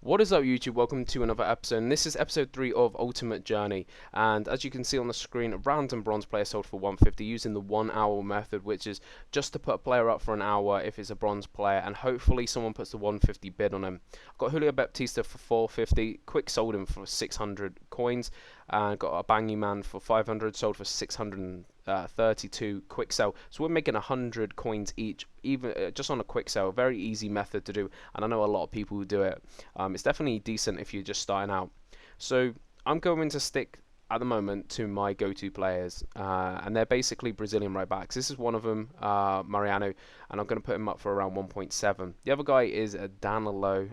What is up, YouTube? Welcome to another episode, and this is episode 3 of Ultimate Journey. And as you can see on the screen, a random bronze player sold for 150 using the 1 hour method, which is just to put a player up for an hour if it's a bronze player, and hopefully someone puts the 150 bid on him. I've got Julio Baptista for 450, quick sold him for 600 coins, and got a Bangy Man for 500, sold for 632, quick sell. So we're making 100 coins each, even just on a quick sell. Very easy method to do, and I know a lot of people who do it. It's definitely decent if you're just starting out. So I'm going to stick at the moment to my go-to players, and they're basically Brazilian right backs. This is one of them, Mariano, and I'm going to put him up for around 1.7. The other guy is Danilo,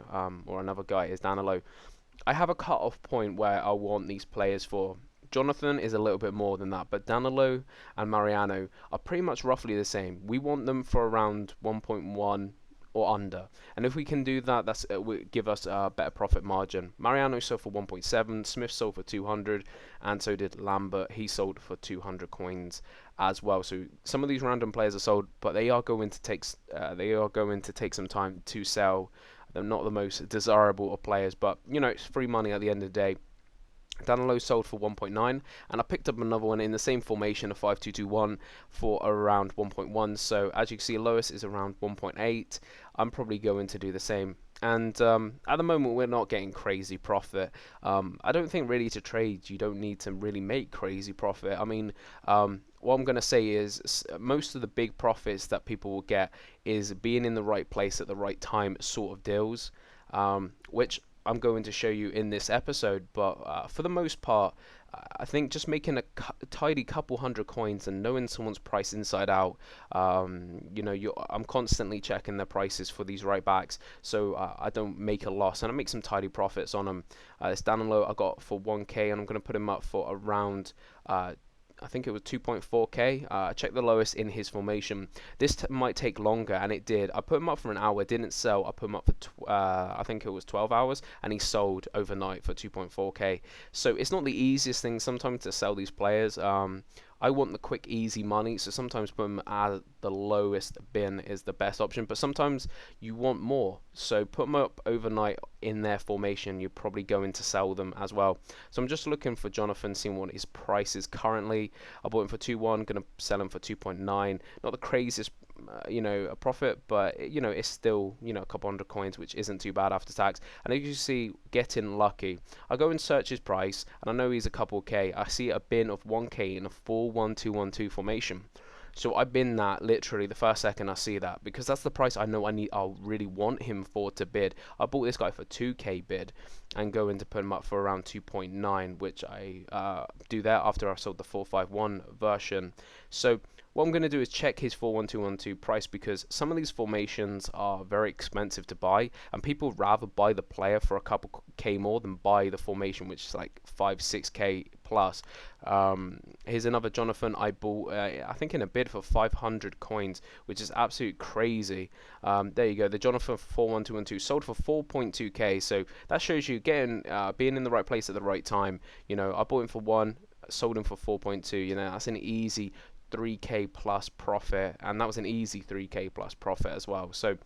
or another guy is Danilo. I have a cut-off point where I want these players for. Jonathan is a little bit more than that, but Danilo and Mariano are pretty much roughly the same. We want them for around 1.1 or under, and if we can do that, that's will give us a better profit margin. Mariano sold for 1.7, Smith sold for 200, and so did Lambert. He sold for 200 coins as well. So some of these random players are sold, but they are going to take some time to sell. They're not the most desirable of players, but you know, it's free money at the end of the day. Danilo sold for 1.9, and I picked up another one in the same formation, a 5-2-2-1, for around 1.1. So as you can see, lowest is around 1.8. I'm probably going to do the same. And at the moment, we're not getting crazy profit. I don't think really to trade, you don't need to really make crazy profit. I mean, what I'm going to say is most of the big profits that people will get is being in the right place at the right time sort of deals, which I'm going to show you in this episode. But for the most part, I think just making a tidy couple hundred coins and knowing someone's price inside out, I'm constantly checking their prices for these right backs, so I don't make a loss and I make some tidy profits on them. This Danilo I got for 1k, and I'm going to put him up for around I think it was 2.4k. Check the lowest in his formation. This might take longer, and it did. I put him up for an hour, didn't sell. I put him up for I think it was 12 hours, and he sold overnight for 2.4k. So it's not the easiest thing sometimes to sell these players. I want the quick, easy money, so sometimes put them at the lowest bin is the best option, but sometimes you want more, so put them up overnight in their formation. You're probably going to sell them as well. So I'm just looking for Jonathan, seeing what his price is currently. I bought him for 2.1, going to sell him for 2.9. Not the craziest a profit, but it's still a couple hundred coins, which isn't too bad after tax. And as you see, getting lucky, I go and search his price, and I know he's a couple k. I see a bin of 1k in a 4-1-2-1-2 formation. So I bin that literally the first second I see that, because that's the price I know I'll really want him for to bid. I bought this guy for 2k bid and going to put him up for around 2.9, which I do there after I sold the 451 version. So what I'm going to do is check his 4-1-2-1-2 price, because some of these formations are very expensive to buy, and people rather buy the player for a couple k more than buy the formation, which is like 5-6k plus. Here's another Jonathan I bought, I think in a bid for 500 coins, which is absolute crazy. There you go, the Jonathan 4-1-2-1-2 sold for 4.2k. So that shows you getting being in the right place at the right time. I bought him for 1, sold him for 4.2. That's an easy 3k plus profit, and that was an easy 3k plus profit as well. So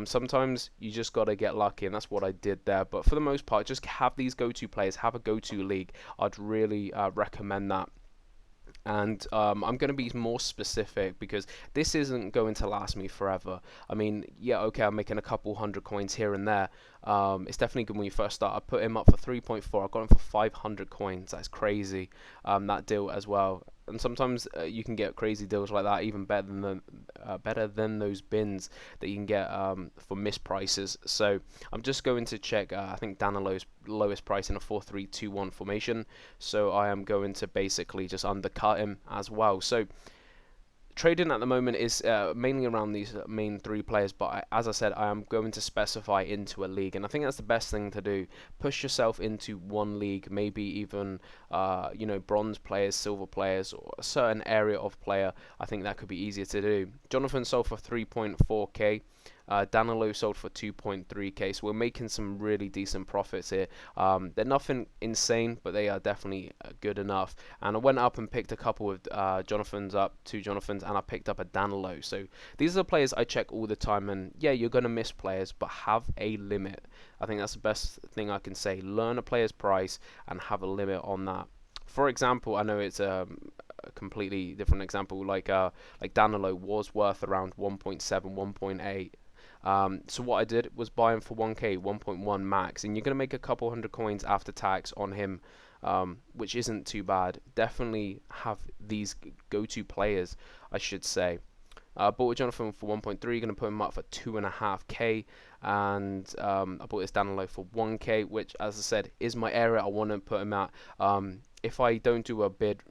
sometimes you just got to get lucky, and that's what I did there. But for the most part, just have these go-to players, have a go-to league. I'd really recommend that. And I'm going to be more specific, because this isn't going to last me forever. I mean, yeah, okay, I'm making a couple hundred coins here and there. It's definitely good when you first start. I put him up for 3.4. I got him for 500 coins. That's crazy. That deal as well. And sometimes you can get crazy deals like that, even better than those bins that you can get for misprices. So I'm just going to check. I think Danilo's lowest price in a 4-3-2-1 formation. So I am going to basically just undercut him as well. So trading at the moment is mainly around these main 3 players, but as I said, I am going to specify into a league, and I think that's the best thing to do. Push yourself into one league, maybe even bronze players, silver players, or a certain area of player. I think that could be easier to do. Jonathan sold for 3.4k. Danilo sold for 2.3k, so we're making some really decent profits here. They're nothing insane, but they are definitely good enough. And I went up and picked a couple of Jonathans up, 2 Jonathans, and I picked up a Danilo. So these are the players I check all the time, and yeah, you're going to miss players, but have a limit. I think that's the best thing I can say. Learn a player's price and have a limit on that. For example, I know it's a completely different example, like Danilo was worth around 1.7, 1.8. So what I did was buy him for 1k, 1.1 max, and you're going to make a couple hundred coins after tax on him, which isn't too bad. Definitely have these go-to players, I should say. Bought a Jonathan for 1.3, going to put him up for 2.5k, and I bought this Danilo for 1k, which, as I said, is my area I want to put him at. If I don't do a bid,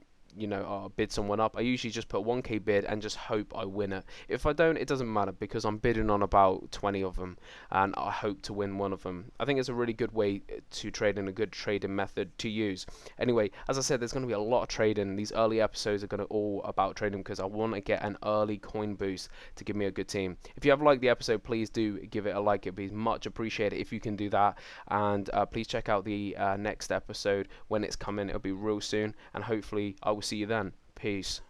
bid someone up, I usually just put 1k bid and just hope I win it. If I don't, it doesn't matter, because I'm bidding on about 20 of them and I hope to win one of them. I think it's a really good way to trade and a good trading method to use. Anyway, as I said, there's going to be a lot of trading. These early episodes are going to all about trading because I want to get an early coin boost to give me a good team. If you have liked the episode, please do give it a like. It'd be much appreciated if you can do that. And please check out the next episode when it's coming. It'll be real soon, and hopefully I will see you then. Peace.